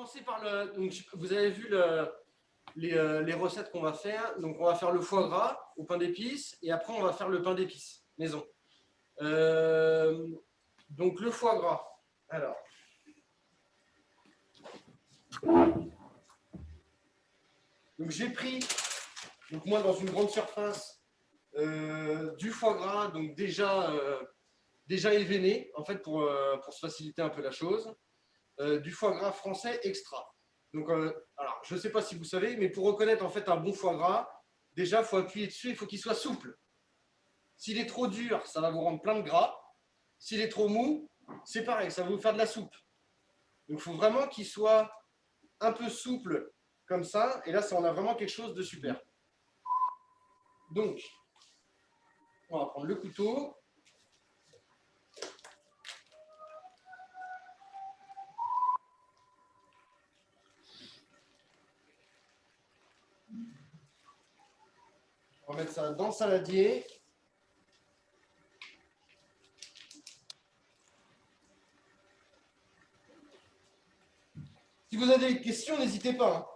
commencer par le. Donc, vous avez vu les recettes qu'on va faire. Donc, on va faire le foie gras au pain d'épices et après, on va faire le pain d'épices maison. Donc, le foie gras. Alors. Donc, j'ai pris, donc moi, dans une grande surface, du foie gras, donc déjà événé, en fait, pour se faciliter un peu la chose. Du foie gras français extra. Donc, alors, je ne sais pas si vous savez, mais pour reconnaître en fait un bon foie gras, déjà, il faut appuyer dessus, il faut qu'il soit souple. S'il est trop dur, ça va vous rendre plein de gras. S'il est trop mou, c'est pareil, ça va vous faire de la soupe. Donc, il faut vraiment qu'il soit un peu souple comme ça. Et là, ça, on a vraiment quelque chose de super. Donc, on va prendre le couteau. On va mettre ça dans le saladier. Si vous avez des questions, n'hésitez pas. Hein.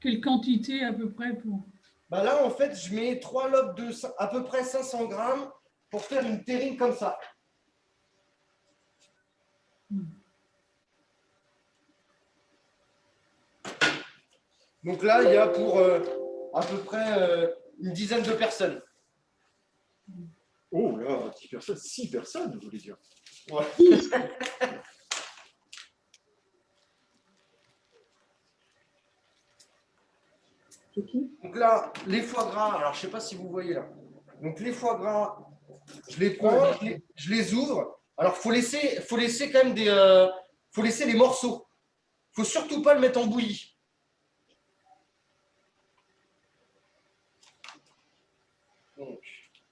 Quelle quantité à peu près pour… Bah là, en fait, je mets 3 lobes de à peu près 500 grammes pour faire une terrine comme ça. Donc là, il y a pour à peu près une dizaine de personnes. Oh là, 10 personnes, 6 personnes, vous voulez dire. Ouais. Donc là, les foie gras, alors je ne sais pas si vous voyez là. Donc les foie gras, je les prends, je les ouvre. Alors faut laisser quand même faut laisser les morceaux. Faut surtout pas le mettre en bouillie. Donc,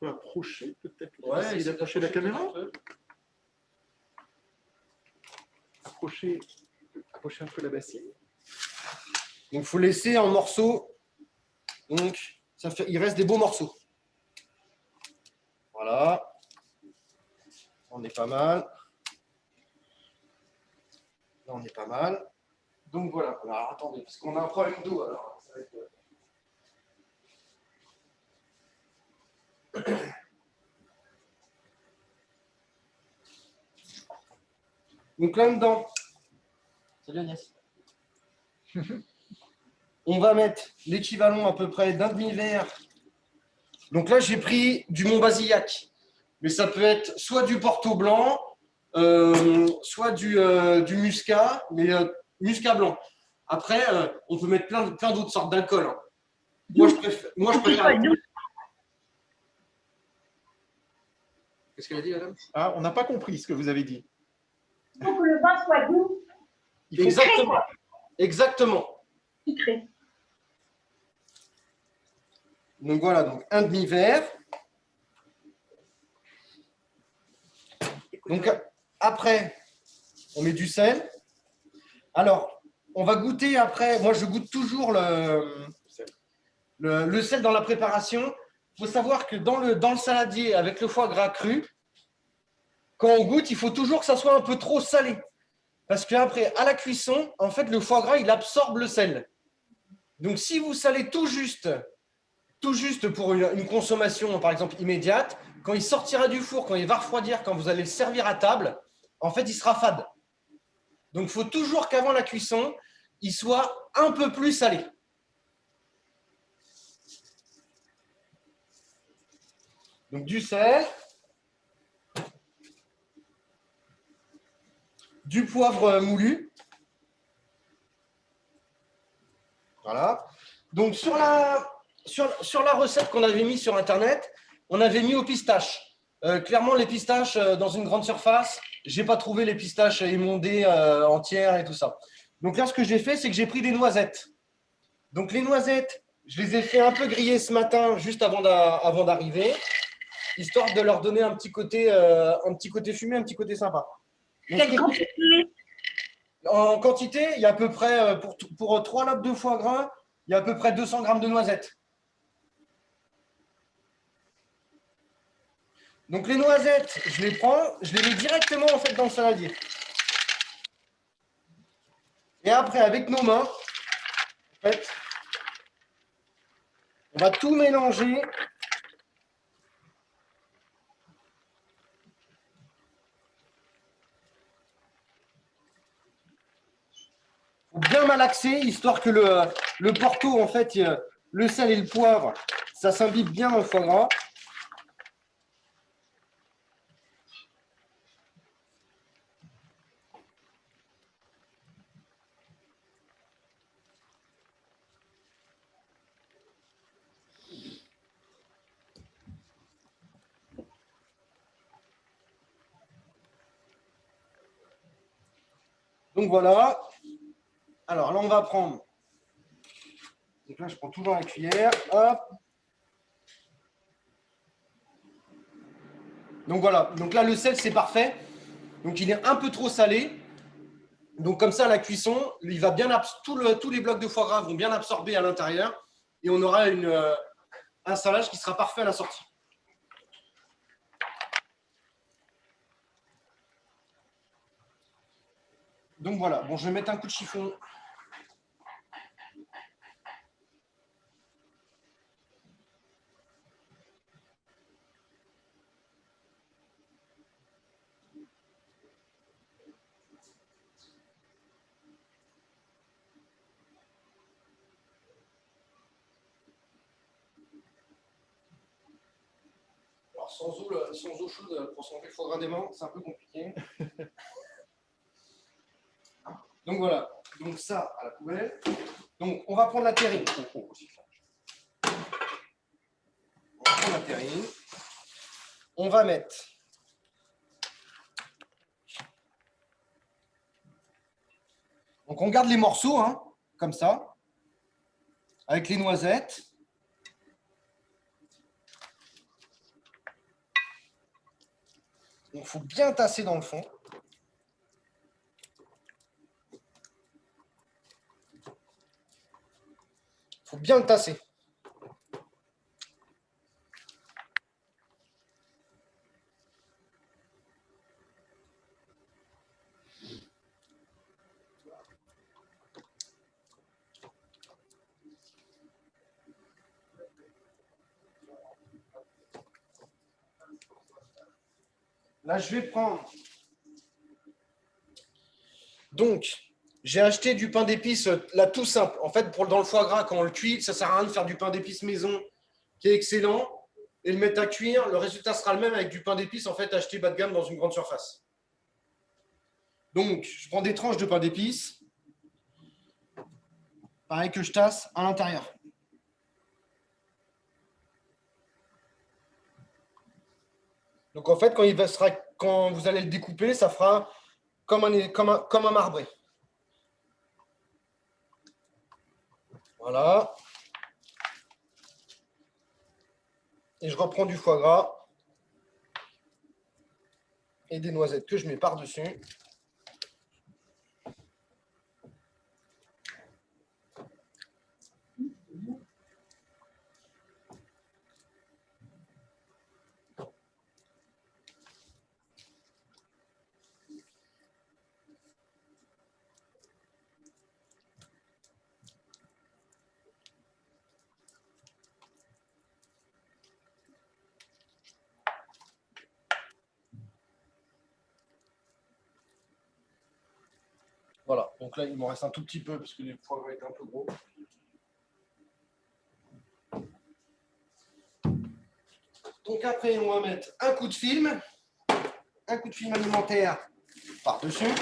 On peut approcher peut-être. Ouais, essayer d'approcher la caméra. Approcher un peu la bassine. Donc faut laisser en morceaux. Donc il reste des beaux morceaux. Voilà. On est pas mal. Là, on est pas mal. Donc voilà. Alors attendez, parce qu'on a un problème d'eau. Alors, ça va être... Donc là-dedans, salut Agnès. On va mettre l'équivalent à peu près d'un demi-verre. Donc là, j'ai pris du Montbazillac. Mais ça peut être soit du Porto blanc, soit du muscat, mais muscat blanc. Après, on peut mettre plein d'autres sortes d'alcool. Hein. Moi, je préfère. Qu'est-ce qu'elle a dit, madame? Ah, on n'a pas compris ce que vous avez dit. Il faut que le vin soit doux. Exactement. Exactement. Sucré. Donc voilà, donc un demi-verre. Donc après, on met du sel. Alors, on va goûter après. Moi, je goûte toujours le sel dans la préparation. Il faut savoir que dans le saladier, avec le foie gras cru, quand on goûte, il faut toujours que ça soit un peu trop salé. Parce qu'après, à la cuisson, en fait, le foie gras, il absorbe le sel. Donc, si vous salez tout juste pour une consommation, par exemple, immédiate, quand il sortira du four, quand il va refroidir, quand vous allez le servir à table, en fait, il sera fade. Donc, il faut toujours qu'avant la cuisson, il soit un peu plus salé. Donc, du sel, du poivre moulu. Voilà. Donc, sur la recette qu'on avait mise sur Internet, on avait mis aux pistaches. Clairement, les pistaches dans une grande surface, je n'ai pas trouvé les pistaches émondées entières et tout ça. Donc là, ce que j'ai fait, c'est que j'ai pris des noisettes. Donc les noisettes, je les ai fait un peu griller ce matin, juste avant d'arriver, histoire de leur donner un petit côté fumé, un petit côté sympa. Donc, Quelle quantité? En quantité, il y a à peu près, pour 3 lobes de foie gras, il y a à peu près 200 grammes de noisettes. Donc les noisettes, je les prends, je les mets directement en fait dans le saladier. Et après, avec nos mains, en fait, on va tout mélanger. Faut bien malaxer, histoire que le porto, en fait, le sel et le poivre, ça s'imbibe bien dans le foie gras. Donc voilà. Alors là, on va prendre. Donc là, je prends toujours la cuillère. Hop. Donc voilà. Donc là, le sel, c'est parfait. Donc il est un peu trop salé. Donc comme ça, à la cuisson, il va bien tous les blocs de foie gras vont bien absorber à l'intérieur. Et on aura un salage qui sera parfait à la sortie. Donc voilà. Bon, je vais mettre un coup de chiffon. Alors, sans eau chaude pour s'enlever le foie gras des mains, c'est un peu compliqué. Donc voilà. Donc ça, à la poubelle. Donc on va prendre la terrine. On va prendre la terrine. On va mettre donc on garde les morceaux, hein, comme ça, avec les noisettes. Il faut bien tasser dans le fond. Il faut bien le tasser. Là, je vais prendre. Donc, j'ai acheté du pain d'épices, là, tout simple. En fait, dans le foie gras, quand on le cuit, ça ne sert à rien de faire du pain d'épices maison, qui est excellent, et le mettre à cuire. Le résultat sera le même avec du pain d'épices, en fait, acheté bas de gamme dans une grande surface. Donc, je prends des tranches de pain d'épices. Pareil que je tasse à l'intérieur. Donc, en fait, quand vous allez le découper, ça fera comme un marbré. Voilà. Et je reprends du foie gras et des noisettes que je mets par-dessus. Voilà, donc là, il m'en reste un tout petit peu parce que le foie gras est un peu gros. Donc après, on va mettre un coup de film alimentaire par-dessus.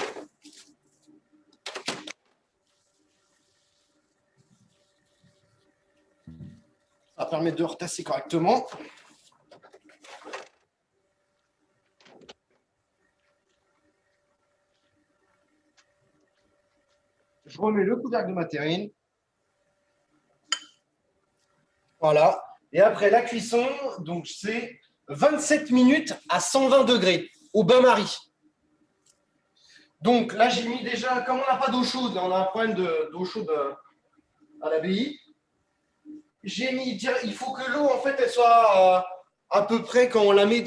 Ça permet de retasser correctement. Je remets le couvercle de ma terrine. Voilà. Et après la cuisson, donc c'est 27 minutes à 120 degrés au bain-marie. Donc là, j'ai mis déjà, comme on n'a pas d'eau chaude, on a un problème d'eau chaude à l'abbaye. J'ai mis, il faut que l'eau, en fait, elle soit à peu près quand on la met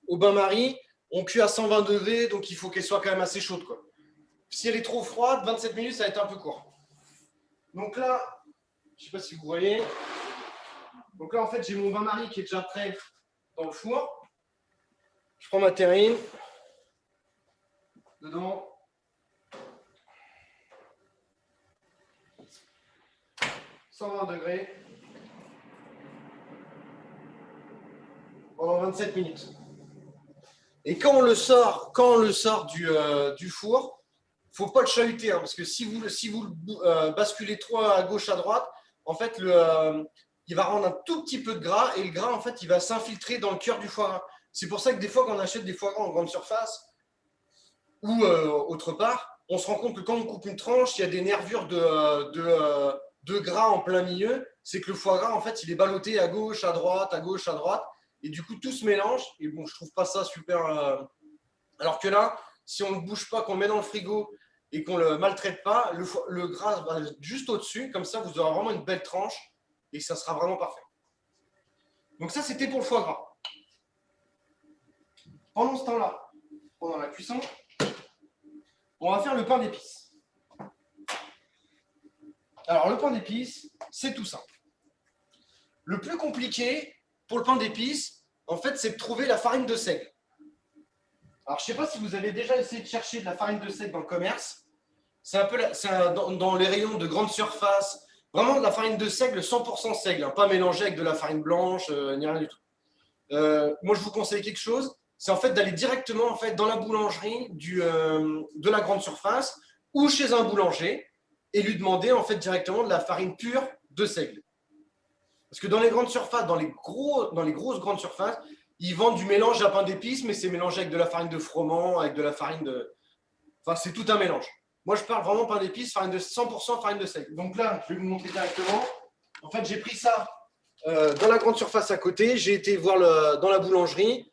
au bain-marie, on cuit à 120 degrés, donc il faut qu'elle soit quand même assez chaude, quoi. Si elle est trop froide, 27 minutes, ça va être un peu court. Donc là, je ne sais pas si vous voyez. Donc là, en fait, j'ai mon bain-marie qui est déjà prêt dans le four. Je prends ma terrine. Dedans. « 120 degrés. Pendant 27 minutes. Et quand on le sort du four, il ne faut pas le chahuter, hein, parce que si vous le basculez trop à gauche, à droite, en fait, il va rendre un tout petit peu de gras, et le gras, en fait, il va s'infiltrer dans le cœur du foie gras. C'est pour ça que des fois, quand on achète des foie gras en grande surface ou autre part, on se rend compte que quand on coupe une tranche, il y a des nervures de gras en plein milieu. C'est que le foie gras, en fait, il est ballotté à gauche, à droite, à gauche, à droite. Et du coup, tout se mélange. Et bon, je trouve pas ça super. Alors que là, si on ne bouge pas, qu'on le met dans le frigo et qu'on ne le maltraite pas, le gras va juste au-dessus. Comme ça, vous aurez vraiment une belle tranche et ça sera vraiment parfait. Donc ça, c'était pour le foie gras. Pendant ce temps-là, pendant la cuisson, on va faire le pain d'épices. Alors, le pain d'épices, c'est tout simple. Le plus compliqué pour le pain d'épices, en fait, c'est de trouver la farine de seigle. Alors, je ne sais pas si vous avez déjà essayé de chercher de la farine de seigle dans le commerce. C'est un peu dans les rayons de grande surface. Vraiment de la farine de seigle, 100% seigle, hein, pas mélangée avec de la farine blanche, ni rien du tout. Moi, je vous conseille quelque chose. C'est en fait d'aller directement en fait, dans la boulangerie de la grande surface ou chez un boulanger et lui demander en fait directement de la farine pure de seigle. Parce que dans les grandes surfaces, dans les grosses grandes surfaces, ils vendent du mélange à pain d'épices, mais c'est mélangé avec de la farine de froment, avec de la farine de... Enfin, c'est tout un mélange. Moi, je parle vraiment pain d'épices, 100% farine de seigle. Donc là, je vais vous montrer directement. En fait, j'ai pris ça dans la grande surface à côté. J'ai été voir dans la boulangerie.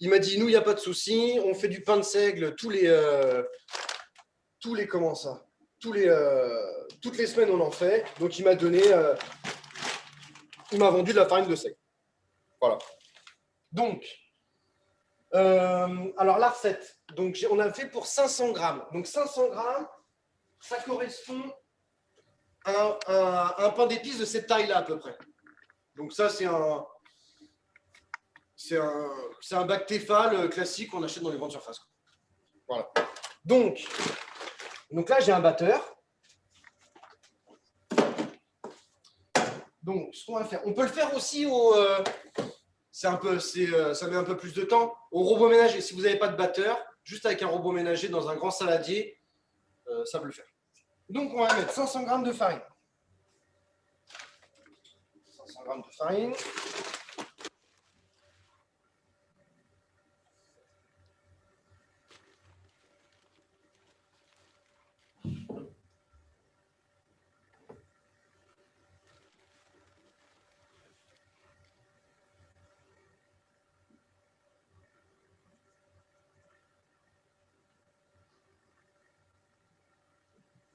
Il m'a dit, nous, il n'y a pas de souci. On fait du pain de seigle toutes les semaines, on en fait. Donc, il m'a vendu de la farine de seigle. Voilà. Donc, alors la recette. Donc, on a fait pour 500 grammes. Donc, 500 grammes, ça correspond à un pain d'épices de cette taille-là à peu près. Donc, ça, c'est un bac Tefal classique qu'on achète dans les grandes surfaces. Voilà. Donc là, j'ai un batteur. Donc, ce qu'on va faire, on peut le faire aussi ça met un peu plus de temps au robot ménager. Si vous n'avez pas de batteur, juste avec un robot ménager dans un grand saladier, ça peut le faire. Donc, on va mettre 500 grammes de farine. 500 grammes de farine.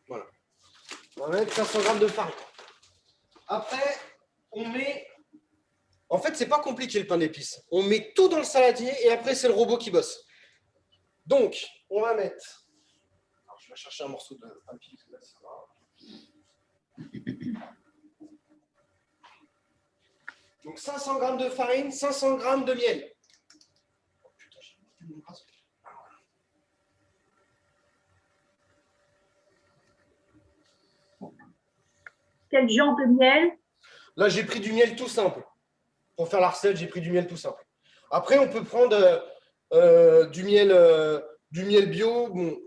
Voilà. On va mettre 500 grammes de farine. Après, on met... En fait, c'est pas compliqué le pain d'épices. On met tout dans le saladier et après, c'est le robot qui bosse. Donc, on va mettre... Alors, je vais chercher un morceau de pain d'épices. Donc, 500 grammes de farine, 500 grammes de miel. Oh, putain, j'ai mis mon bras. Quel genre de miel? Là, j'ai pris du miel tout simple. Pour faire la recette, j'ai pris du miel tout simple. Après, on peut prendre du miel bio. Bon,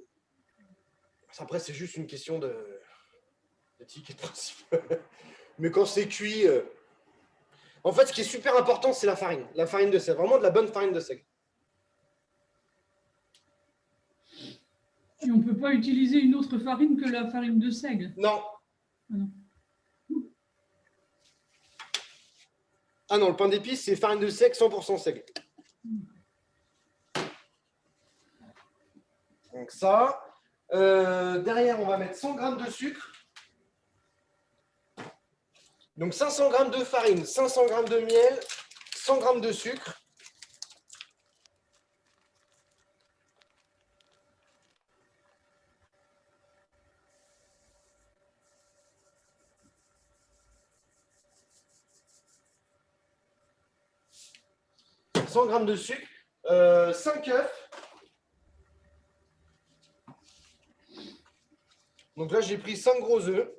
après, c'est juste une question d'éthique et de principe. Mais quand c'est cuit... En fait, ce qui est super important, c'est la farine. La farine de seigle. Vraiment de la bonne farine de seigle. Et on ne peut pas utiliser une autre farine que la farine de seigle. Non. Ah non. Ah non, le pain d'épices, c'est farine de seigle, 100% seigle. Donc ça. Derrière, on va mettre 100 g de sucre. Donc 500 g de farine, 500 g de miel, 100 g de sucre. 100 g de sucre, 5 œufs. Donc là, j'ai pris 5 gros œufs.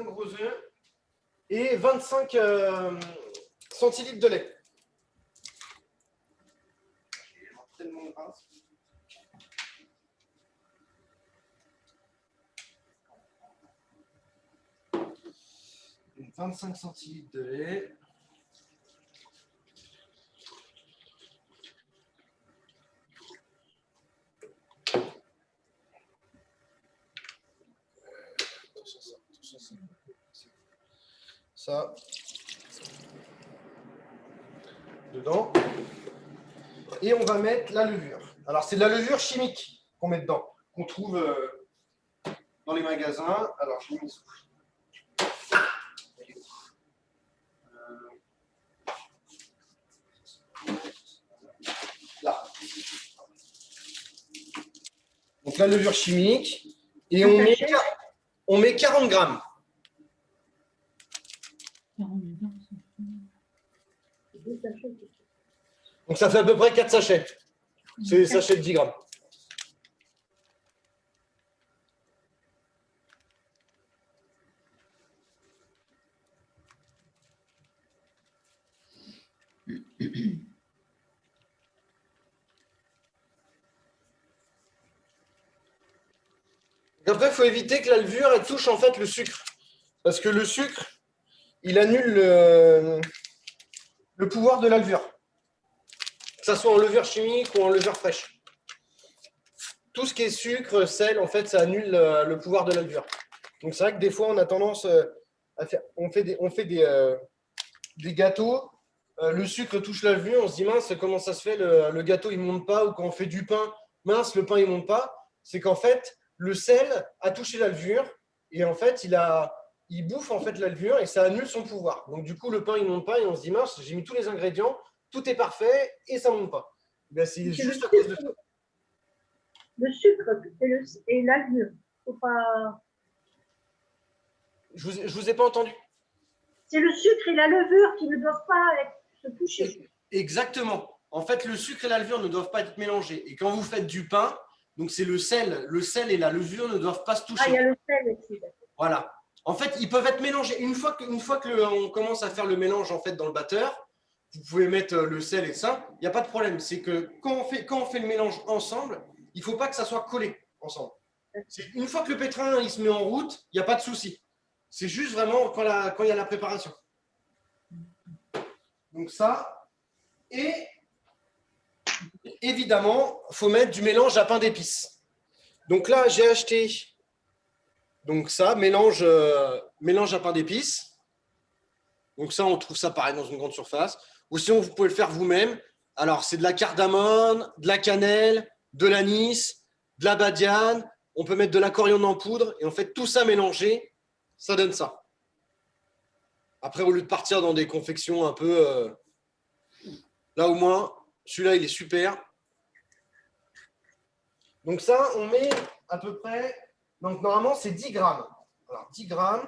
Gros œufs et 25 centilitres de lait. Tellement grasse. Donc 25 centilitres de lait. Ça dedans et on va mettre la levure. Alors c'est de la levure chimique qu'on met dedans, qu'on trouve dans les magasins. Alors je l'ai mis là. Donc la levure chimique et on met 40 grammes. Donc ça fait à peu près 4 sachets. C'est des sachets de 10 grammes. Après, il faut éviter que la levure elle touche en fait le sucre. Parce que le sucre, il annule le pouvoir de la levure. Que ce soit en levure chimique ou en levure fraîche. Tout ce qui est sucre, sel, en fait, ça annule le pouvoir de la levure. Donc c'est vrai que des fois, on a tendance à faire. On fait des gâteaux. Le sucre touche la levure, on se dit mince, comment ça se fait, le gâteau il ne monte pas, ou quand on fait du pain, mince, le pain il ne monte pas. C'est qu'en fait, le sel a touché la levure et en fait, il bouffe en fait la levure et ça annule son pouvoir. Donc du coup, le pain il ne monte pas et on se dit mince, j'ai mis tous les ingrédients, tout est parfait et ça ne monte pas. Ben, c'est juste à cause de ça. Le sucre et la levure. Faut pas... Je vous ai pas entendu. C'est le sucre et la levure qui ne doivent pas se toucher. Exactement. En fait, le sucre et la levure ne doivent pas être mélangés. Et quand vous faites du pain, donc c'est le sel et la levure ne doivent pas se toucher. Ah, il y a le sel aussi. Voilà. En fait, ils peuvent être mélangés. Une fois qu'on commence à faire le mélange en fait dans le batteur, vous pouvez mettre le sel et ça, il n'y a pas de problème. C'est que quand on fait le mélange ensemble, il ne faut pas que ça soit collé ensemble. Une fois que le pétrin il se met en route, il n'y a pas de souci. C'est juste vraiment quand il y a la préparation. Donc ça, et évidemment, il faut mettre du mélange à pain d'épices. Donc là, j'ai acheté donc ça, mélange à pain d'épices. Donc ça, on trouve ça pareil dans une grande surface. Ou sinon, vous pouvez le faire vous-même. Alors, c'est de la cardamome, de la cannelle, de l'anis, de la badiane. On peut mettre de la coriandre en poudre. Et en fait, tout ça mélangé, ça donne ça. Après, au lieu de partir dans des confections un peu... là, au moins, celui-là, il est super. Donc ça, on met à peu près... Donc, normalement, c'est 10 grammes. Alors, 10 grammes.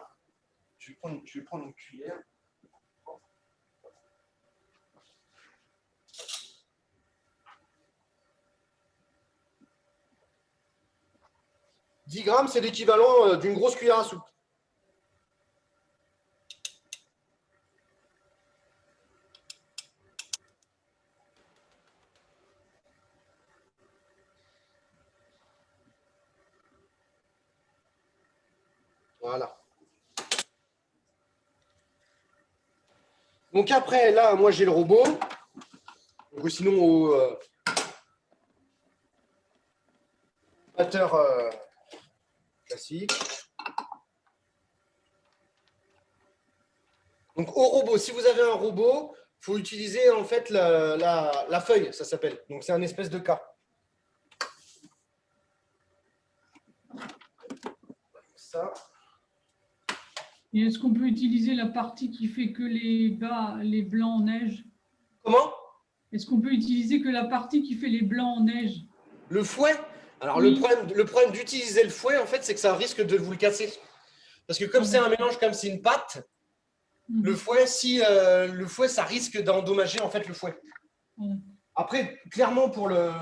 Je vais prendre une cuillère. 10 grammes, c'est l'équivalent d'une grosse cuillère à soupe. Voilà. Donc après, là, moi, j'ai le robot. Ou sinon, au batteur classique. Donc au robot, si vous avez un robot, faut utiliser en fait la feuille, ça s'appelle. Donc c'est un espèce de cas. Ça. Et est-ce qu'on peut utiliser la partie qui fait que les blancs en neige? Comment? Est-ce qu'on peut utiliser que la partie qui fait les blancs en neige? Le fouet? Alors Oui. le problème d'utiliser le fouet, en fait, c'est que ça risque de vous le casser. Parce que comme c'est un mélange, comme c'est une pâte, le fouet, le fouet, ça risque d'endommager en fait le fouet. Après, clairement, pour moi,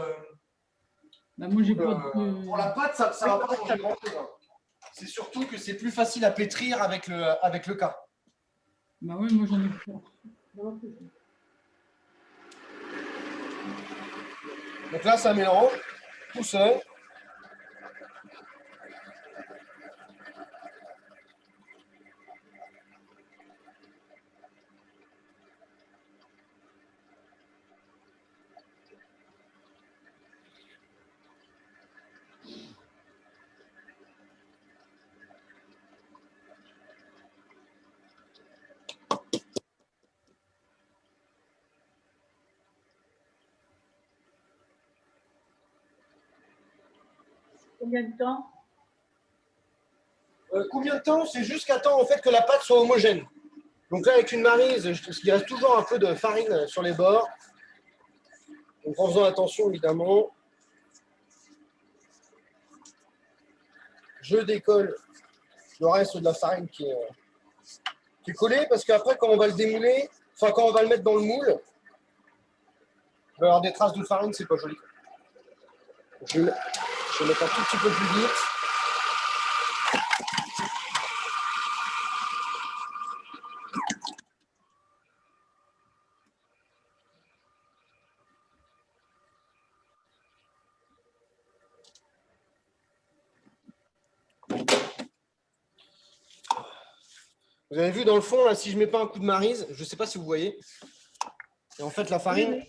j'ai pas de... pour la pâte, ça va pas changer grand-chose. C'est surtout que c'est plus facile à pétrir avec le cas. Bah oui, moi j'en ai pas. Donc là, ça mélange tout seul. Combien de temps? Combien de temps? C'est jusqu'à temps en fait que la pâte soit homogène. Donc là, avec une maryse, il reste toujours un peu de farine sur les bords. Donc en faisant attention, évidemment. Je décolle le reste de la farine qui est collée, parce qu'après, quand on va le démouler, enfin quand on va le mettre dans le moule, il va y avoir des traces de farine, c'est pas joli. Je vais mettre un tout petit peu plus vite. Vous avez vu dans le fond, là, si je ne mets pas un coup de maryse, je ne sais pas si vous voyez, et en fait la farine,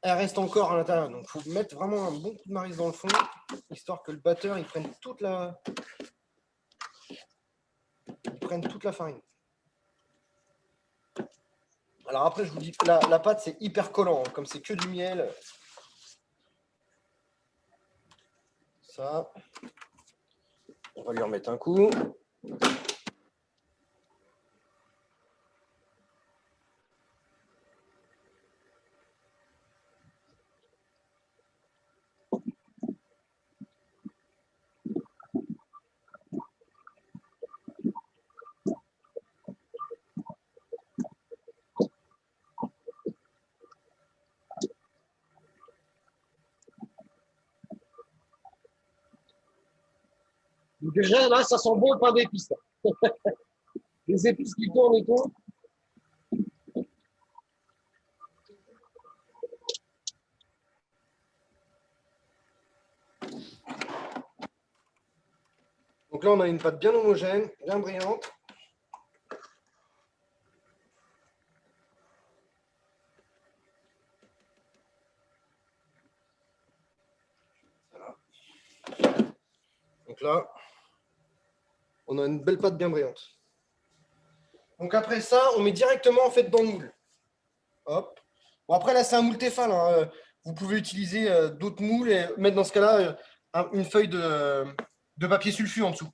elle reste encore à l'intérieur. Donc il faut mettre vraiment un bon coup de maryse dans le fond, histoire que le batteur il prenne toute la farine. Alors après, je vous dis, la pâte c'est hyper collant, hein, comme c'est que du miel. Ça, on va lui remettre un coup. Donc déjà, là, ça sent bon le pain d'épices. Les épices qui tournent et tout. Donc là, on a une pâte bien homogène, bien brillante. Voilà. Donc là, on a une belle pâte bien brillante. Donc après ça, on met directement en fait dans le moule. Hop. Bon après là, c'est un moule Tefal. Hein. Vous pouvez utiliser d'autres moules et mettre dans ce cas-là une feuille de papier sulfu en dessous.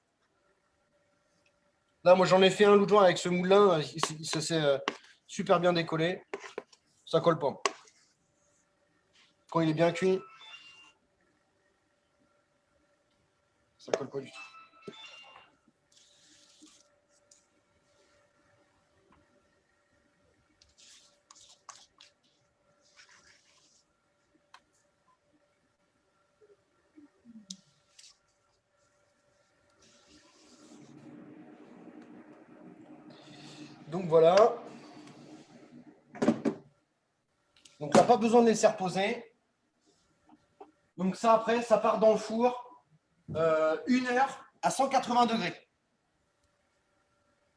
Là, moi, j'en ai fait un l'autre jour avec ce moule-là. Ça s'est super bien décollé. Ça colle pas. Quand il est bien cuit, ça colle pas du tout. Donc voilà. Donc là, pas besoin de laisser reposer. Donc ça, après, ça part dans le four 1 heure à 180 degrés.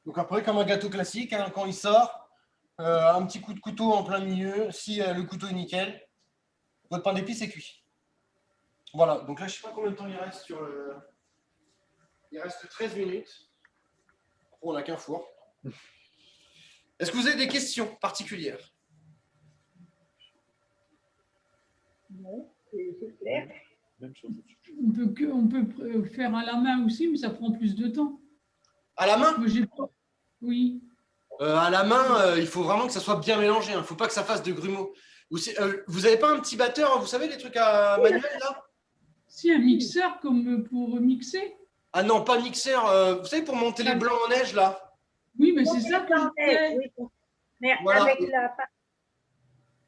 Donc après, comme un gâteau classique, hein, quand il sort, un petit coup de couteau en plein milieu, si le couteau est nickel, votre pain d'épices est cuit. Voilà, donc là, je ne sais pas combien de temps il reste sur le... Il reste 13 minutes. On n'a qu'un four. Est-ce que vous avez des questions particulières? Non, c'est clair. Même chose. On peut faire à la main aussi, mais ça prend plus de temps. À la main? Moi, j'ai pas. Oui. À la main, il faut vraiment que ça soit bien mélangé. Il ne faut pas que ça fasse de grumeaux. Vous n'avez pas un petit batteur, vous savez, les trucs à manuel là? Si, un mixeur comme pour mixer. Ah non, pas mixeur. Vous savez, pour monter les blancs en neige là? Oui, mais c'est ça que je fais. Oui, mais Voilà. avec la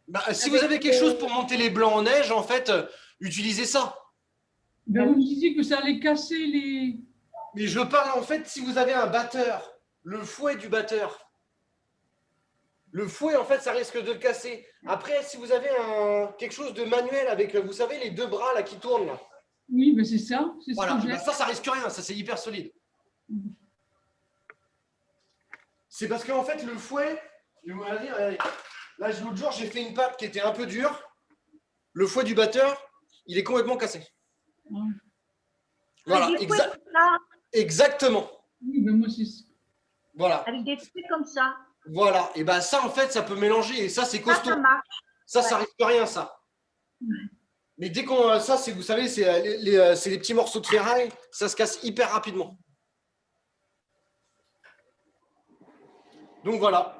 Bah, si Avec vous avez quelque chose le- pour monter les blancs en neige, en fait, utilisez ça. Ben, vous me disiez que ça allait casser les. Mais je parle en fait, si vous avez un batteur, le fouet du batteur. Le fouet, en fait, ça risque de le casser. Après, si vous avez quelque chose de manuel avec, vous savez, les deux bras là qui tournent là. Oui, ben c'est ça. C'est ce Voilà, que j'ai. bah, ça risque rien, ça c'est hyper solide. C'est parce qu'en fait, le fouet, je vais vous dire, là, l'autre jour, j'ai fait une pâte qui était un peu dure. Le fouet du batteur, il est complètement cassé. Ouais. Voilà, avec des fouets comme ça, exactement. Oui, ben moi, c'est. Voilà, avec des fouets comme ça. voilà. Et ben ça, en fait, ça peut mélanger. Et ça, c'est costaud. Ça marche. Ça risque rien, ça. Mais dès qu'on ça, c'est, vous savez, c'est les petits morceaux de ferraille, ça se casse hyper rapidement. Donc voilà.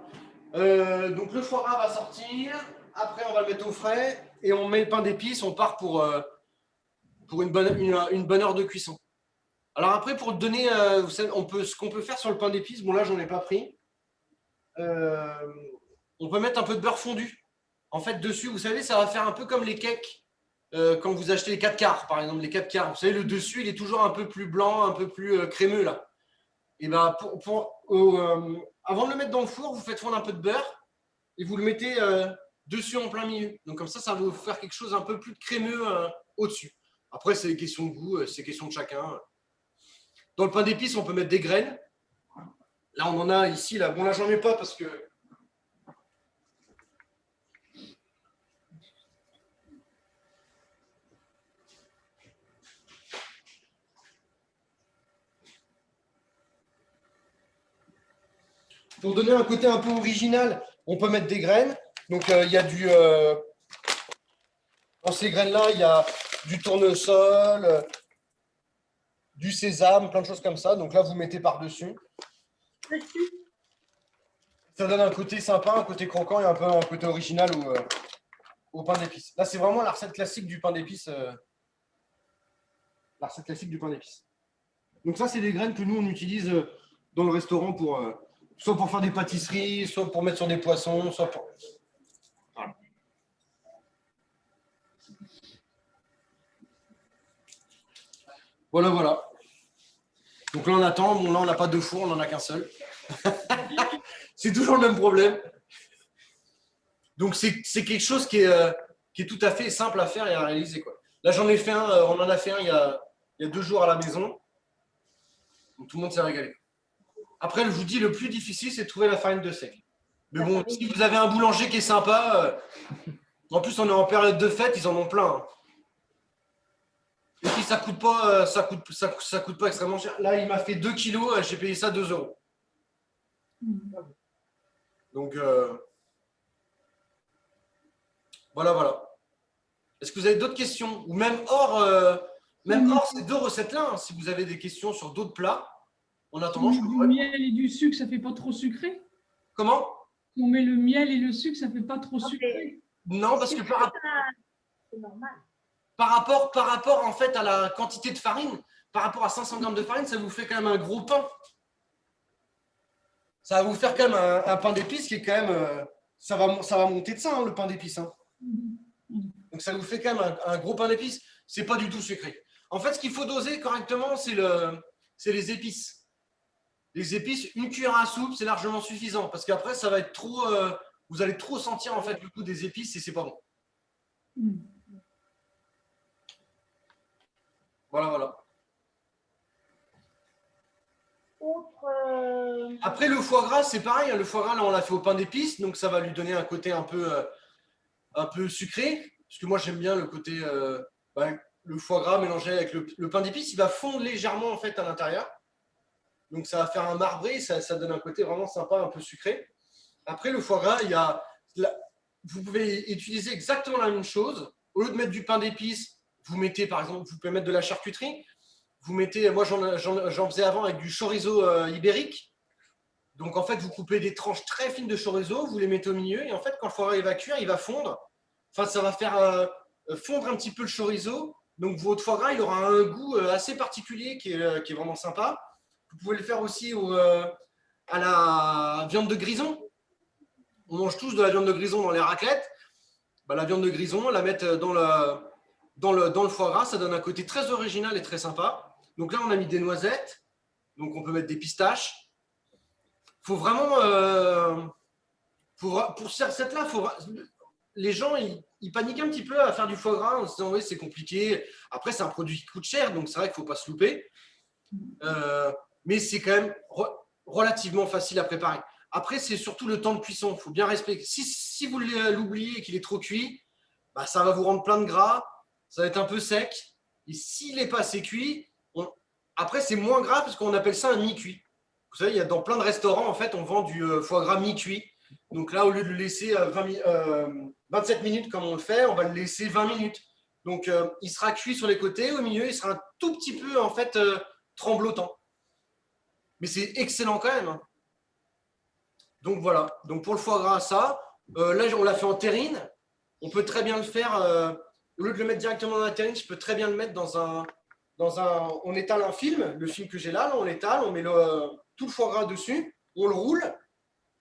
Donc le foie gras va sortir. Après, on va le mettre au frais et on met le pain d'épices. On part pour une bonne heure de cuisson. Alors après, pour donner, vous savez, ce qu'on peut faire sur le pain d'épices. Bon là, j'en ai pas pris. On peut mettre un peu de beurre fondu. En fait, dessus, vous savez, ça va faire un peu comme les cakes. Quand vous achetez les 4 quarts, par exemple, les 4 quarts, vous savez, le dessus, il est toujours un peu plus blanc, un peu plus crémeux, là. Et ben, avant de le mettre dans le four, vous faites fondre un peu de beurre et vous le mettez dessus en plein milieu. Donc, comme ça va vous faire quelque chose un peu plus crémeux au-dessus. Après, c'est question de goût, c'est question de chacun. Dans le pain d'épices, on peut mettre des graines. Là, on en a ici, là. Bon, là, j'en mets pas parce que pour donner un côté un peu original, on peut mettre des graines. Donc, il y a dans ces graines-là, il y a du tournesol, du sésame, plein de choses comme ça. Donc là, vous mettez par-dessus. Dessus. Ça donne un côté sympa, un côté croquant et un peu un côté original au pain d'épices. Là, c'est vraiment la recette classique du pain d'épices. La recette classique du pain d'épices. Donc ça, c'est des graines que nous, on utilise dans le restaurant soit pour faire des pâtisseries, soit pour mettre sur des poissons, soit pour... Voilà, voilà. Donc là, on attend. Bon, là, on n'a pas deux fours, on n'en a qu'un seul. C'est toujours le même problème. Donc, c'est quelque chose qui est tout à fait simple à faire et à réaliser, quoi. Là, j'en ai fait un, on en a fait un il y a 2 jours à la maison. Donc, tout le monde s'est régalé. Après, je vous dis, le plus difficile, c'est de trouver la farine de seigle. Mais bon, si vous avez un boulanger qui est sympa, en plus, on est en période de fête, ils en ont plein. Hein. Et puis, ça coûte pas extrêmement cher. Là, il m'a fait 2 kilos, j'ai payé ça 2 €. Donc, voilà. Est-ce que vous avez d'autres questions? Ou même hors ces 2 recettes-là, hein, si vous avez des questions sur d'autres plats, en attendant, je peux vous Du répondre. miel et du sucre, ça fait pas trop sucré? Comment? Si on met le miel et le sucre, ça fait pas trop sucré? Non, parce que C'est normal. par rapport en fait à la quantité de farine, par rapport à 500 grammes de farine, ça vous fait quand même un gros pain. Ça va vous faire quand même un pain d'épices qui est quand même, ça va monter de ça, hein, le pain d'épices. Hein. Donc ça vous fait quand même un gros pain d'épices. C'est pas du tout sucré. En fait, ce qu'il faut doser correctement, c'est les épices. Les épices, une cuillère à soupe, c'est largement suffisant parce qu'après, ça va être trop. Vous allez trop sentir en fait le goût des épices et c'est pas bon. Voilà. Après, le foie gras, c'est pareil. Le foie gras, là, on l'a fait au pain d'épices, donc ça va lui donner un côté un peu sucré. Parce que moi, j'aime bien le côté. Le foie gras mélangé avec le pain d'épices, il va fondre légèrement en fait à l'intérieur. Donc, ça va faire un marbré, ça donne un côté vraiment sympa, un peu sucré. Après, le foie gras, vous pouvez utiliser exactement la même chose, au lieu de mettre du pain d'épices, vous mettez par exemple, vous pouvez mettre de la charcuterie. Vous mettez, moi j'en faisais avant avec du chorizo ibérique. Donc en fait, vous coupez des tranches très fines de chorizo, vous les mettez au milieu et en fait, quand le foie gras va cuire, il va fondre. Enfin, ça va faire fondre un petit peu le chorizo. Donc votre foie gras, il aura un goût assez particulier qui est vraiment sympa. Vous pouvez le faire aussi à la viande de grison. On mange tous de la viande de grison dans les raclettes. Bah, la viande de grison, la mettre dans le foie gras, ça donne un côté très original et très sympa. Donc là, on a mis des noisettes. Donc on peut mettre des pistaches. Il faut vraiment... pour cette recette-là, les gens, ils paniquent un petit peu à faire du foie gras en se disant oui, c'est compliqué. Après, c'est un produit qui coûte cher, donc c'est vrai qu'il ne faut pas se louper. Mais c'est quand même relativement facile à préparer. Après, c'est surtout le temps de cuisson. Il faut bien respecter. Si vous l'oubliez et qu'il est trop cuit, bah, ça va vous rendre plein de gras. Ça va être un peu sec. Et s'il n'est pas assez cuit, après, c'est moins grave parce qu'on appelle ça un mi-cuit. Vous savez, dans plein de restaurants, en fait, on vend du foie gras mi-cuit. Donc là, au lieu de le laisser 27 minutes comme on le fait, on va le laisser 20 minutes. Donc, il sera cuit sur les côtés. Au milieu, il sera un tout petit peu, en fait, tremblotant. Mais c'est excellent quand même. Donc, voilà. Donc, pour le foie gras, ça. Là, on l'a fait en terrine. On peut très bien le faire. Au lieu de le mettre directement dans la terrine, je peux très bien le mettre dans un... On étale un film. Le film que j'ai là, on l'étale. On met tout le foie gras dessus. On le roule.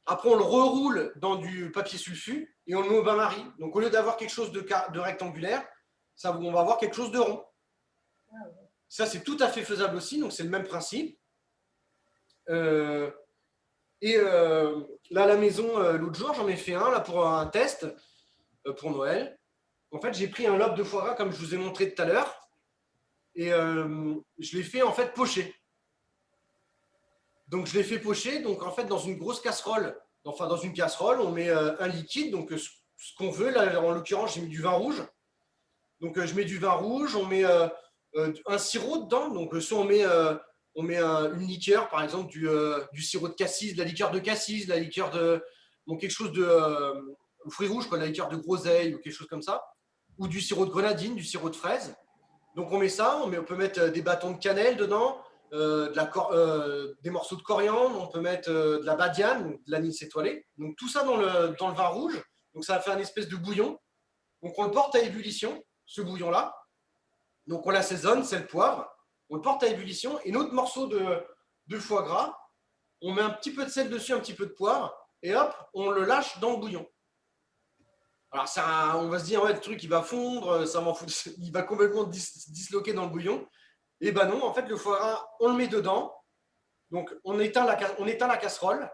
Après, on le reroule dans du papier sulfu et on le met au bain-marie. Donc, au lieu d'avoir quelque chose de rectangulaire, on va avoir quelque chose de rond. Ça, c'est tout à fait faisable aussi. Donc, c'est le même principe. Là, à la maison, l'autre jour, j'en ai fait un là, pour un test pour Noël. En fait, j'ai pris un lobe de foie gras, comme je vous ai montré tout à l'heure, et je l'ai fait en fait pocher. Donc, je l'ai fait pocher. Donc, en fait, dans une grosse casserole, dans une casserole, on met un liquide, donc ce qu'on veut. Là, en l'occurrence, j'ai mis du vin rouge. Donc, je mets du vin rouge. On met un sirop dedans. Donc, soit on met une liqueur, par exemple, du sirop de cassis, de la liqueur de cassis, de la liqueur de... Bon, quelque chose de fruits rouges, quoi, la liqueur de groseille ou quelque chose comme ça. Ou du sirop de grenadine, du sirop de fraise. Donc, on met ça. On peut mettre des bâtons de cannelle dedans. Des morceaux de coriandre, on peut mettre de la badiane, de l'anis étoilé. Donc tout ça dans le vin rouge. Donc ça va faire une espèce de bouillon. Donc on le porte à ébullition, ce bouillon-là. Donc on l'assaisonne, sel, poivre. On le porte à ébullition. Et notre morceau de foie gras, on met un petit peu de sel dessus, un petit peu de poivre. Et hop, on le lâche dans le bouillon. Alors on va se dire, ouais, le truc il va fondre, ça m'en fout, il va complètement disloquer dans le bouillon. Et ben non, en fait, le foie gras, on le met dedans. Donc, on éteint la casserole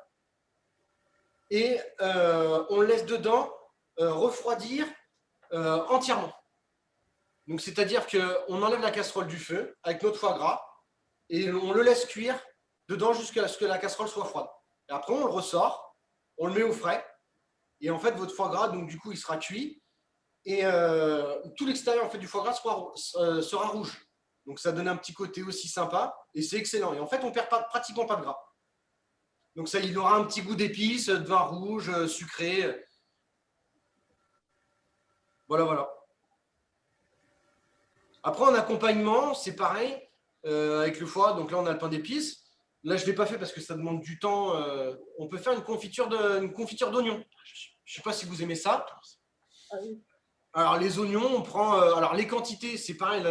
et on le laisse dedans refroidir entièrement. Donc, c'est-à-dire qu'on enlève la casserole du feu avec notre foie gras et on le laisse cuire dedans jusqu'à ce que la casserole soit froide. Et après, on le ressort, on le met au frais. Et en fait, votre foie gras, donc du coup, il sera cuit. Et tout l'extérieur en fait, du foie gras sera rouge. Donc, ça donne un petit côté aussi sympa et c'est excellent. Et en fait, on ne perd pratiquement pas de gras. Donc, ça, il aura un petit goût d'épices, de vin rouge, sucré. Voilà, voilà. Après, en accompagnement, c'est pareil avec le foie. Donc là, on a le pain d'épices. Là, je ne l'ai pas fait parce que ça demande du temps. On peut faire une confiture d'oignons. Je ne sais pas si vous aimez ça. Alors, les oignons, on prend... alors, les quantités, c'est pareil.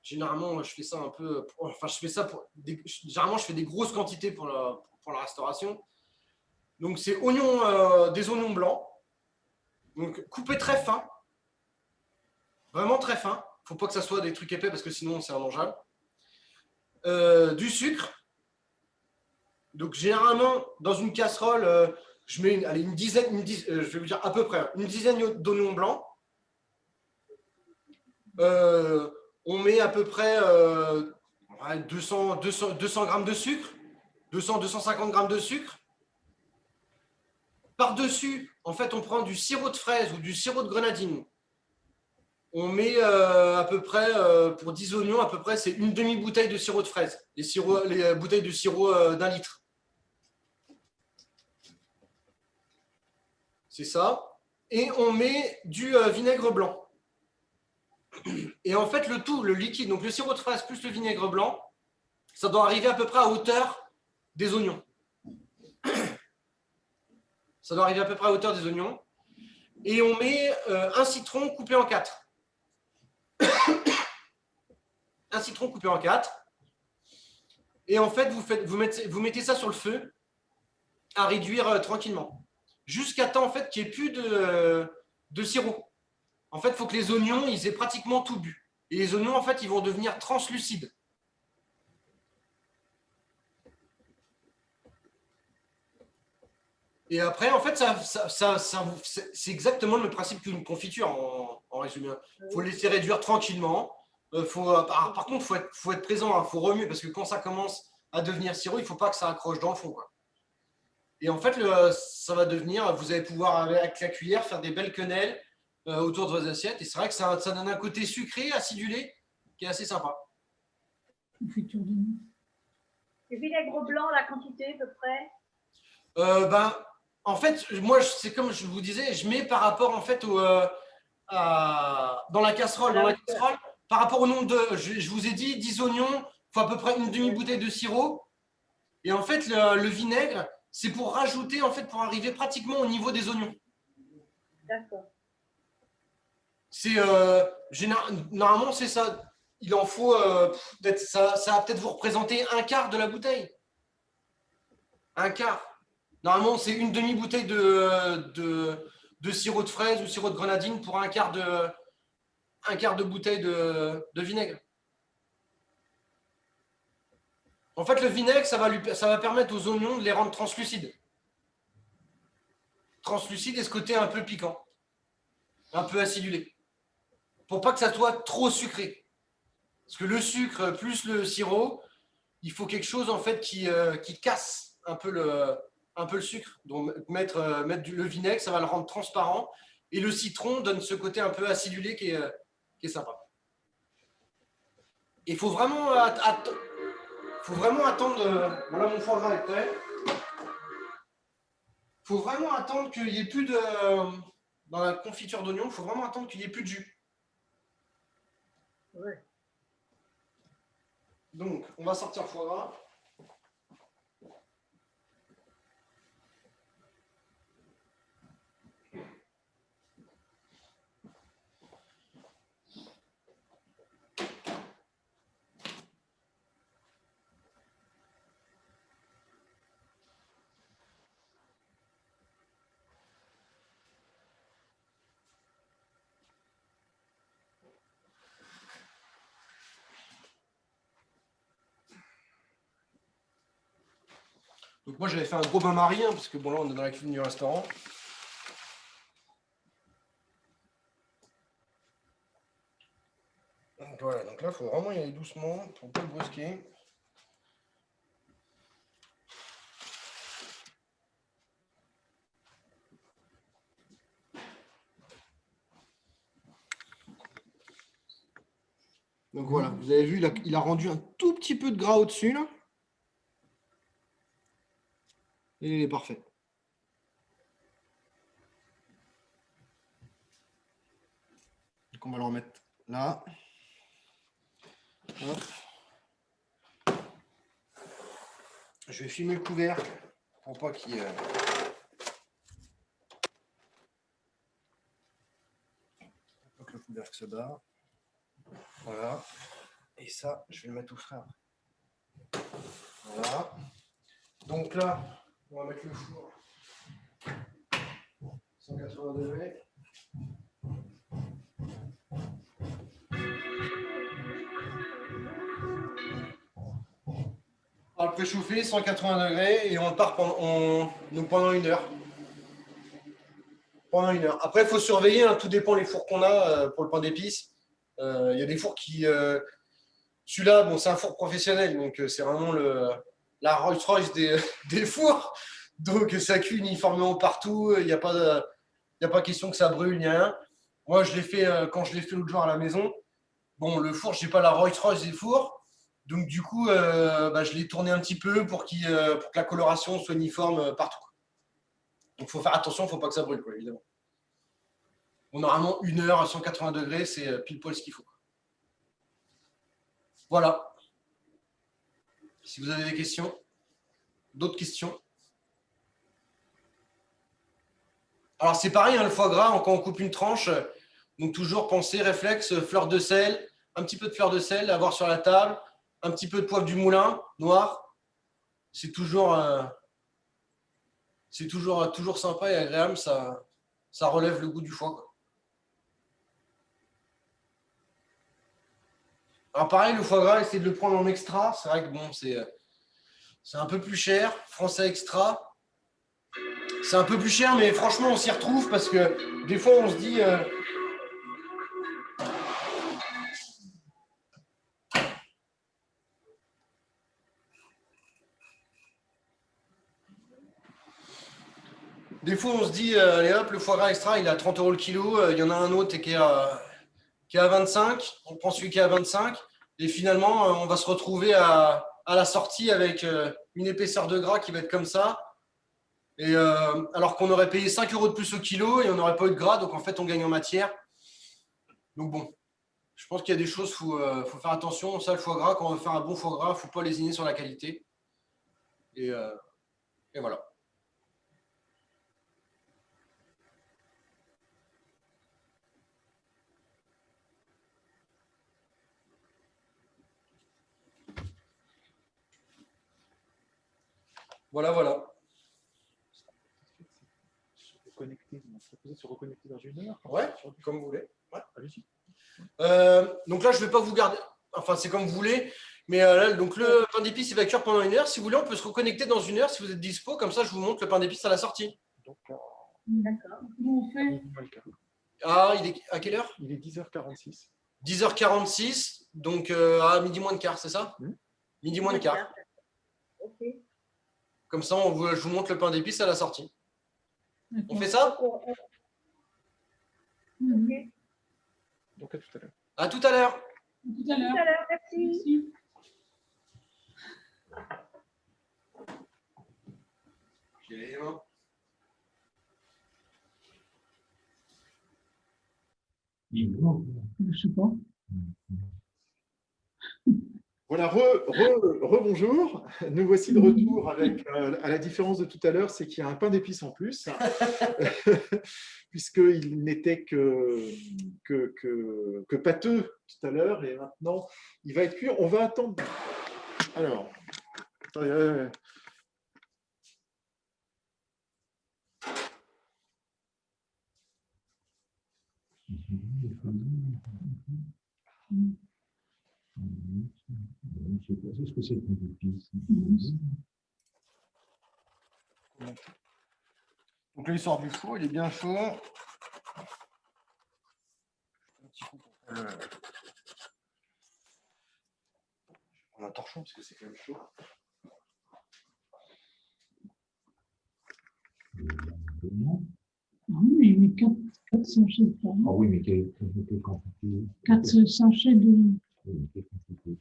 Généralement, je fais ça un peu... Enfin, je fais ça généralement, je fais des grosses quantités pour la restauration. Donc, c'est des oignons blancs. Donc, coupés très fins. Vraiment très fins. Il ne faut pas que ça soit des trucs épais parce que sinon, c'est immangeable. Du sucre. Donc, généralement, dans une casserole, je mets une dizaine, je vais vous dire à peu près, une dizaine d'oignons blancs. On met à peu près 200 grammes de sucre, 250 grammes de sucre. Par-dessus, en fait, on prend du sirop de fraise ou du sirop de grenadine. On met à peu près, pour 10 oignons, à peu près, c'est une demi-bouteille de sirop de fraise. Les bouteilles de sirop d'1 litre. C'est ça. Et on met du vinaigre blanc. Et en fait, le tout, le liquide, donc le sirop de fraise plus le vinaigre blanc, ça doit arriver à peu près à hauteur des oignons. Ça doit arriver à peu près à hauteur des oignons. Et on met un citron coupé en 4. Un citron coupé en 4. Et en fait, vous mettez ça sur le feu à réduire tranquillement. Jusqu'à temps en fait, qu'il n'y ait plus de sirop. En fait, il faut que les oignons, ils aient pratiquement tout bu. Et les oignons, en fait, ils vont devenir translucides. Et après, en fait, c'est exactement le principe qu'une confiture, en résumé. Il faut laisser réduire tranquillement. Par contre, il faut être présent, il faut remuer, parce que quand ça commence à devenir sirop, il ne faut pas que ça accroche dans le fond, quoi. Et en fait, ça va devenir, vous allez pouvoir, avec la cuillère, faire des belles quenelles autour de vos assiettes. Et c'est vrai que ça donne un côté sucré, acidulé, qui est assez sympa. Confiture d'oignon. Le vinaigre blanc, la quantité à peu près? En fait, moi, c'est comme je vous disais, je mets par rapport en fait dans la casserole. Dans la casserole, par rapport au nombre de, je vous ai dit 10 oignons, il faut à peu près une demi-bouteille de sirop. Et en fait, le vinaigre, c'est pour rajouter, en fait, pour arriver pratiquement au niveau des oignons. D'accord. C'est normalement, c'est ça. Il en faut ça va peut-être vous représenter un quart de la bouteille. Un quart. Normalement, c'est une demi-bouteille de sirop de fraise ou sirop de grenadine pour un quart de bouteille de vinaigre. En fait, le vinaigre, ça va permettre aux oignons de les rendre translucides. Translucides et ce côté un peu piquant, un peu acidulé. Pour pas que ça soit trop sucré. Parce que le sucre plus le sirop, il faut quelque chose en fait qui casse un peu le sucre. Donc mettre le vinaigre, ça va le rendre transparent. Et le citron donne ce côté un peu acidulé qui est sympa. Il faut vraiment attendre. Voilà, mon foie gras est prêt. Il faut vraiment attendre qu'il n'y ait plus de. Dans la confiture d'oignon, il faut vraiment attendre qu'il n'y ait plus de jus. Ouais. Donc, on va sortir le foie gras. Donc moi j'avais fait un gros bain-marie, parce que bon là on est dans la cuisine du restaurant. Donc voilà, donc là il faut vraiment y aller doucement pour ne pas le brusquer. Donc voilà, vous avez vu, il a rendu un tout petit peu de gras au-dessus là. Et il est parfait. Donc on va le remettre là. Hop. Je vais filmer le couvercle pour pas qu'il que le couvercle se barre. Voilà. Et ça, je vais le mettre au frais. Voilà. Donc là, on va mettre le four 180 degrés. On va le préchauffer 180 degrés et on part pendant 1 heure. Pendant 1 heure. Après, il faut surveiller, hein, tout dépend des fours qu'on a pour le pain d'épices. Il y a des fours qui. Celui-là, bon, c'est un four professionnel, donc c'est vraiment la Rolls-Royce des fours. Donc ça cuit uniformément partout. Il n'y a pas question que ça brûle, ni rien. Moi, je l'ai fait quand je l'ai fait l'autre jour à la maison. Bon, le four, je n'ai pas la Rolls-Royce des fours. Donc du coup, je l'ai tourné un petit peu pour que la coloration soit uniforme partout. Donc il faut faire attention, il ne faut pas que ça brûle, quoi, évidemment. Bon, normalement, 1 heure à 180 degrés, c'est pile poil ce qu'il faut. Voilà. Si vous avez des questions, d'autres questions. Alors, c'est pareil, hein, le foie gras, quand on coupe une tranche, donc toujours penser, réflexe, fleur de sel, un petit peu de fleur de sel à avoir sur la table, un petit peu de poivre du moulin, noir. C'est toujours sympa et agréable, ça relève le goût du foie, quoi. Alors pareil, le foie gras, essayez de le prendre en extra. C'est vrai que bon, c'est un peu plus cher. Français extra, c'est un peu plus cher, mais franchement, on s'y retrouve parce que des fois, on se dit... Des fois, on se dit, allez hop, le foie gras extra, il est à 30 € le kilo. Il y en a un autre qui est à 25. On prend celui qui est à 25. Et finalement, on va se retrouver à la sortie avec une épaisseur de gras qui va être comme ça. Et alors qu'on aurait payé 5 € de plus au kilo et on n'aurait pas eu de gras. Donc, en fait, on gagne en matière. Donc, bon, je pense qu'il y a des choses, il faut faire attention. Ça, le foie gras, quand on veut faire un bon foie gras, il ne faut pas lésiner sur la qualité. Et voilà. Voilà, voilà. Se reconnecter dans 1 heure. Ouais, comme vous voulez. Ouais. Allez-y. Donc là, je ne vais pas vous garder. Enfin, c'est comme vous voulez. Mais là, donc le pain d'épices, il va cuire pendant 1 heure. Si vous voulez, on peut se reconnecter dans 1 heure si vous êtes dispo. Comme ça, je vous montre le pain d'épices à la sortie. Donc, D'accord. Comment on fait? Ah, il est à quelle heure? il est 10h46. 10h46. Donc à midi moins de quart, c'est ça? Midi moins de quart. Ok. Comme ça, je vous montre le pain d'épices à la sortie. On fait ça? Mhm. Donc, à tout à l'heure. À tout à l'heure. À tout à Tout à l'heure. l'heure, merci. Merci. Je sais pas. Voilà, rebonjour. Nous voici de retour avec, à la différence de tout à l'heure, c'est qu'il y a un pain d'épices en plus, puisqu'il n'était que pâteux tout à l'heure, et maintenant, il va être cuit. On va attendre. Alors, attendez, Je sais pas ce que c'est que l'épice. Donc là, il sort du four, il est bien chaud. On a un torchon parce que c'est quand même chaud. Ah oui, mais il met 4 sachets de pain. Ah oui, mais quelle quantité? 4 sachets de. Oui, quelle quantité?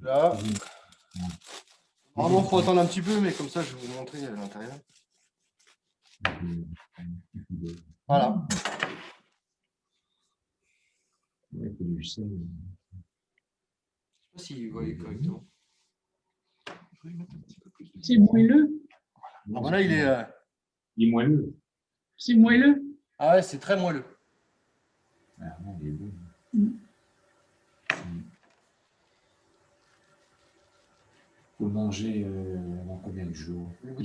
Là. Normalement, il faut attendre un petit peu, mais comme ça, je vais vous montrer à l'intérieur. Voilà. Il faut du sel. Je ne sais pas si vous voyez correctement. C'est moelleux. Ah, voilà, il est. Il est moelleux. C'est moelleux. Ah ouais, c'est très moelleux. Ah non, il est bon. Faut le manger dans combien de jours? Vous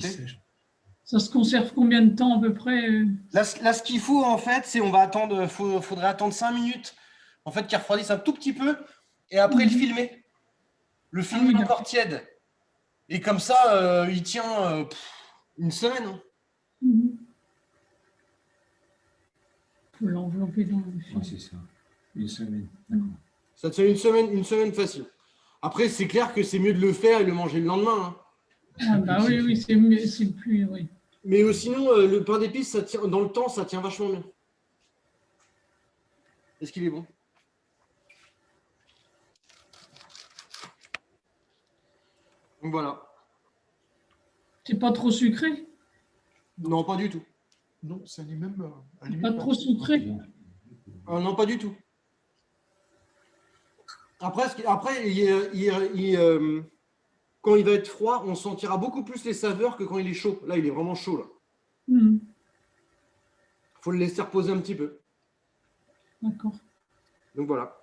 Ça se conserve combien de temps à peu près? Là, ce qu'il faut, en fait, c'est on va attendre, faudrait attendre 5 minutes, en fait, qu'il refroidisse un tout petit peu, et après le filmer. Le filmer oui, encore tiède. Et comme ça, il tient une semaine. Hein. faut l'envelopper dans le film. Ouais, c'est ça. Une semaine. D'accord. Ça tient une semaine facile. Après, c'est clair que c'est mieux de le faire et le manger le lendemain, hein. Ah, bah oui, oui, c'est mieux, c'est plus, oui. Mais sinon, le pain d'épices, ça tient, dans le temps, ça tient vachement bien. Est-ce qu'il est bon? Donc voilà. C'est pas trop sucré? Non, pas du tout. Non, ça n'est même à la limite Pas trop sucré? Ah, non, pas du tout. Après, quand il va être froid, on sentira beaucoup plus les saveurs que quand il est chaud. Là, il est vraiment chaud. Là. Hmm, Faut le laisser reposer un petit peu. d'accord. Donc voilà.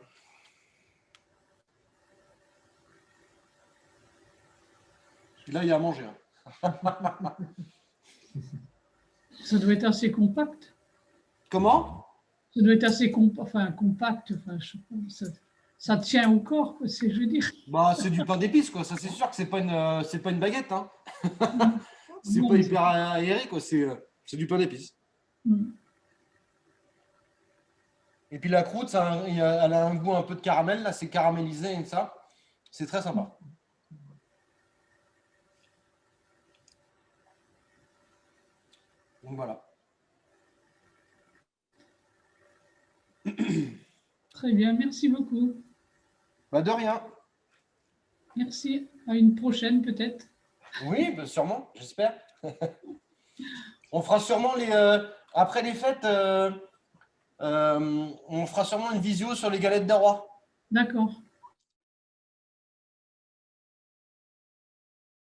Là, il y a à manger, hein. Ça doit être assez compact. Comment? Ça doit être assez compact. Enfin, je sais pas, ça tient au corps, quoi, je veux dire. Bah, c'est du pain d'épices, quoi. Ça, c'est sûr que c'est pas une baguette, hein. C'est Non, pas mais hyper aéré, quoi. C'est du pain d'épices. Hmm. Et puis la croûte, elle a un goût un peu de caramel. Là, c'est caramélisé et ça. C'est très sympa. Donc voilà. Très bien, merci beaucoup. Bah, de rien. Merci. À une prochaine, peut-être. Oui, bah, sûrement, j'espère. On fera sûrement après les fêtes, on fera sûrement une visio sur les galettes des rois. D'accord.